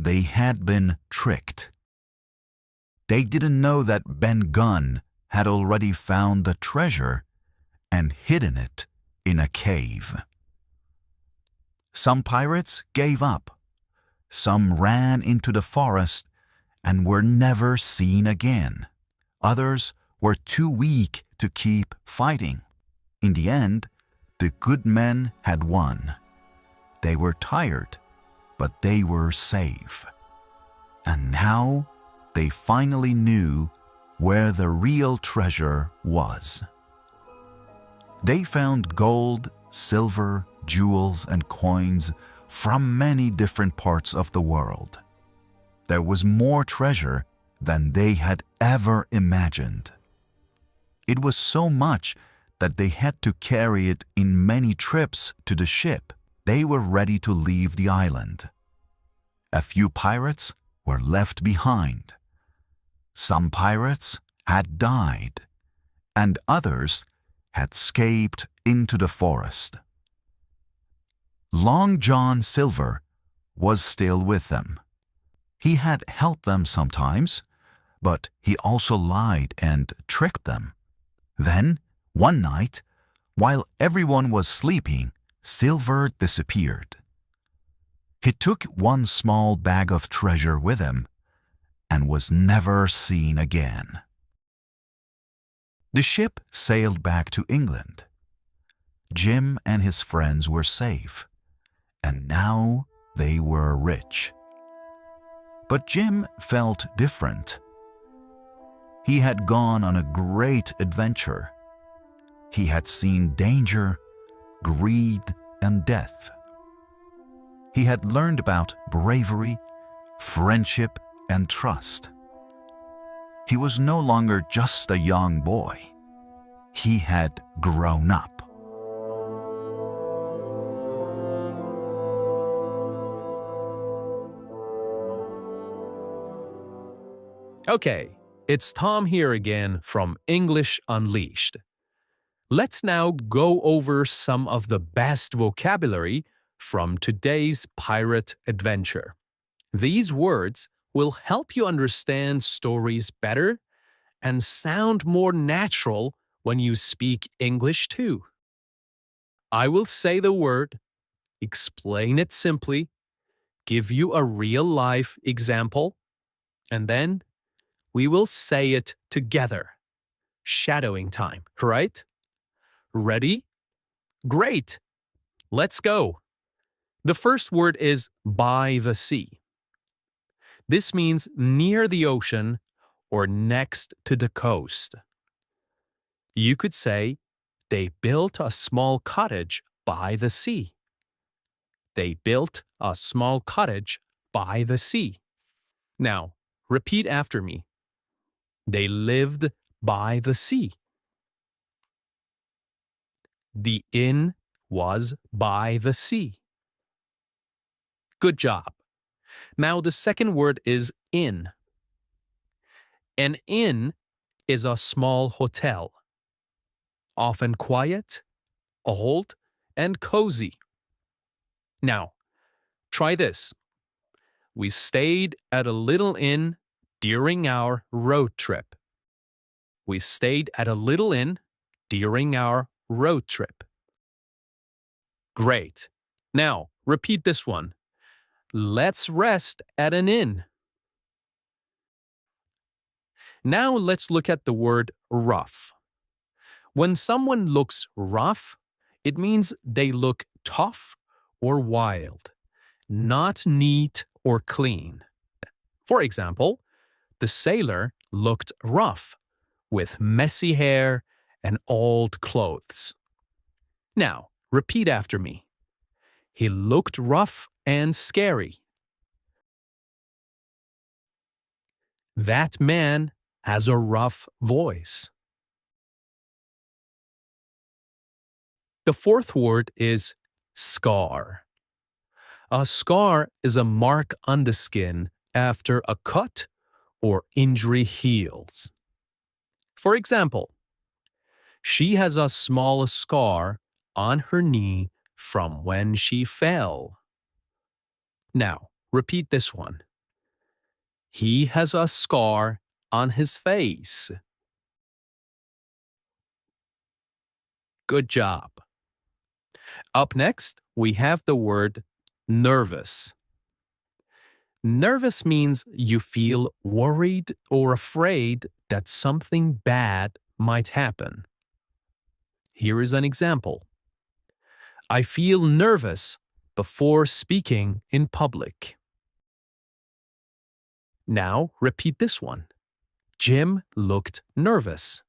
they had been tricked. They didn't know that Ben Gunn had already found the treasure and hidden it in a cave. Some pirates gave up. Some ran into the forest and were never seen again. Others were too weak to keep fighting. In the end, the good men had won. They were tired, but they were safe. And now they finally knew where the real treasure was. They found gold, silver, jewels, and coins from many different parts of the world. There was more treasure than they had ever imagined. It was so much that they had to carry it in many trips to the ship. They were ready to leave the island. A few pirates were left behind. Some pirates had died, and others had escaped into the forest. Long John Silver was still with them. He had helped them sometimes, but he also lied and tricked them. Then, one night, while everyone was sleeping, Silver disappeared. He took one small bag of treasure with him and was never seen again. The ship sailed back to England. Jim and his friends were safe, and now they were rich. But Jim felt different. He had gone on a great adventure. He had seen danger, greed, and death. He had learned about bravery, friendship, and trust. He was no longer just a young boy. He had grown up. Okay, it's Tom here again from English Unleashed. Let's now go over some of the best vocabulary from today's pirate adventure. These words will help you understand stories better and sound more natural when you speak English too. I will say the word, explain it simply, give you a real-life example, and then we will say it together. Shadowing time, right? Ready? Great! Let's go! The first word is by the sea. This means near the ocean or next to the coast. You could say, they built a small cottage by the sea. They built a small cottage by the sea. Now, repeat after me. They lived by the sea. The inn was by the sea. Good job. Now the second word is inn. An inn is a small hotel, often quiet, old, and cozy. Now, try this. We stayed at a little inn during our road trip. We stayed at a little inn during our road trip. Great. Now, repeat this one. Let's rest at an inn. Now let's look at the word rough. When someone looks rough, it means they look tough or wild, not neat or clean. For example, the sailor looked rough, with messy hair and old clothes. Now, repeat after me. He looked rough and scary. That man has a rough voice. The fourth word is scar. A scar is a mark on the skin after a cut or injury heals. For example, she has a small scar on her knee from when she fell. Now, repeat this one. He has a scar on his face. Good job. Up next, we have the word nervous. Nervous means you feel worried or afraid that something bad might happen. Here is an example. I feel nervous before speaking in public. Now repeat this one. Jim looked nervous.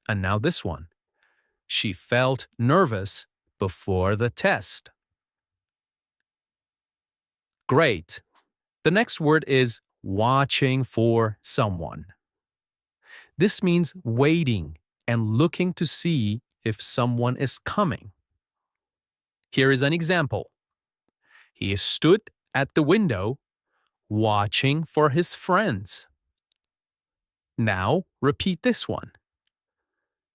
And now this one. She felt nervous before the test. Great. The next word is watching for someone. This means waiting and looking to see if someone is coming. Here is an example. He stood at the window watching for his friends. Now repeat this one.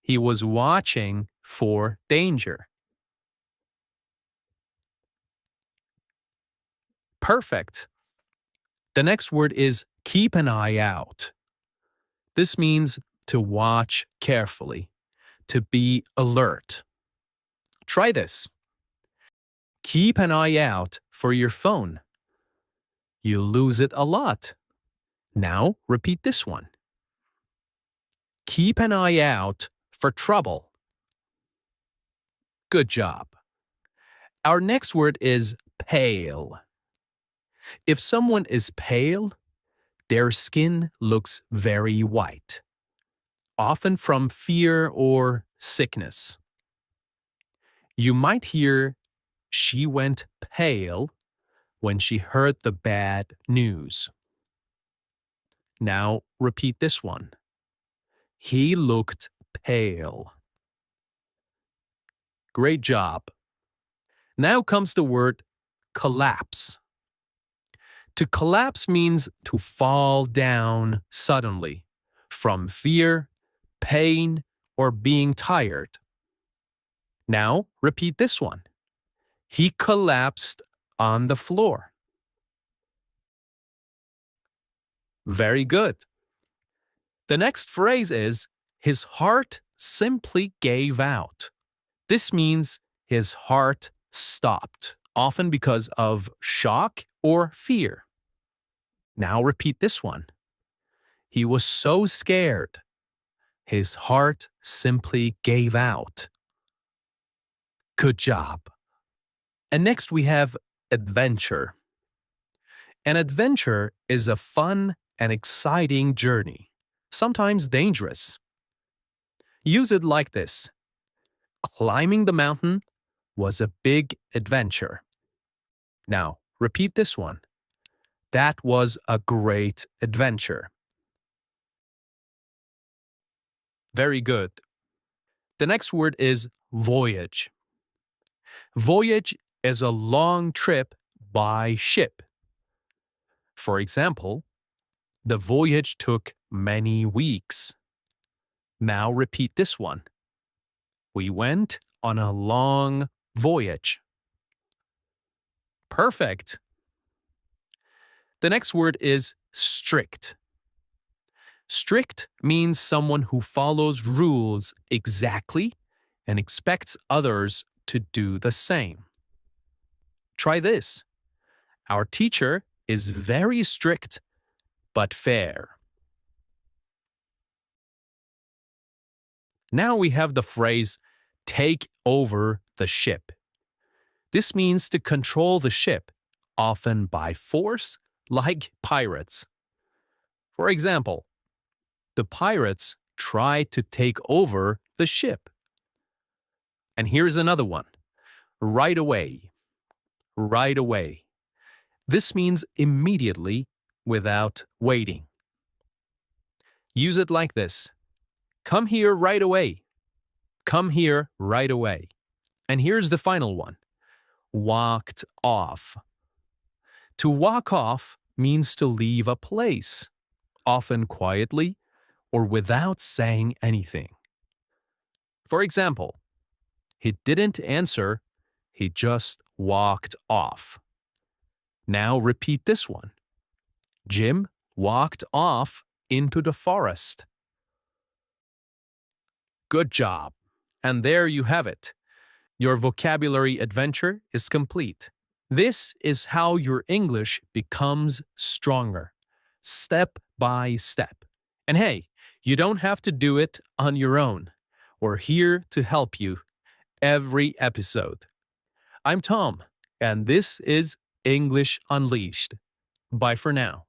He was watching for danger. Perfect. The next word is keep an eye out. This means to watch carefully, to be alert. Try this. Keep an eye out for your phone. You lose it a lot. Now repeat this one. Keep an eye out for trouble. Good job. Our next word is pale. If someone is pale, their skin looks very white, often from fear or sickness. You might hear, she went pale when she heard the bad news. Now repeat this one. He looked pale. Great job. Now comes the word collapse. To collapse means to fall down suddenly from fear, pain, or being tired. Now repeat this one. He collapsed on the floor. Very good. The next phrase is, his heart simply gave out. This means his heart stopped, often because of shock or fear. Now repeat this one. He was so scared. His heart simply gave out. Good job. And next we have adventure. An adventure is a fun and exciting journey, sometimes dangerous. Use it like this. Climbing the mountain was a big adventure. Now, repeat this one. That was a great adventure. Very good. The next word is voyage. Voyage is a long trip by ship. For example, the voyage took many weeks. Now repeat this one. We went on a long voyage. Perfect. The next word is strict. Strict means someone who follows rules exactly and expects others to do the same. Try this. Our teacher is very strict but fair. Now we have the phrase, take over the ship. This means to control the ship, often by force, like pirates. For example, the pirates tried to take over the ship. And here's another one. Right away. Right away. This means immediately, without waiting. Use it like this. Come here right away. Come here right away. And here's the final one. Walked off. To walk off means to leave a place, often quietly or without saying anything. For example, he didn't answer, he just walked off. Now repeat this one. Jim walked off into the forest. Good job. And there you have it. Your vocabulary adventure is complete. This is how your English becomes stronger, step by step. And hey, you don't have to do it on your own. We're here to help you every episode. I'm Tom, and this is English Unleashed. Bye for now.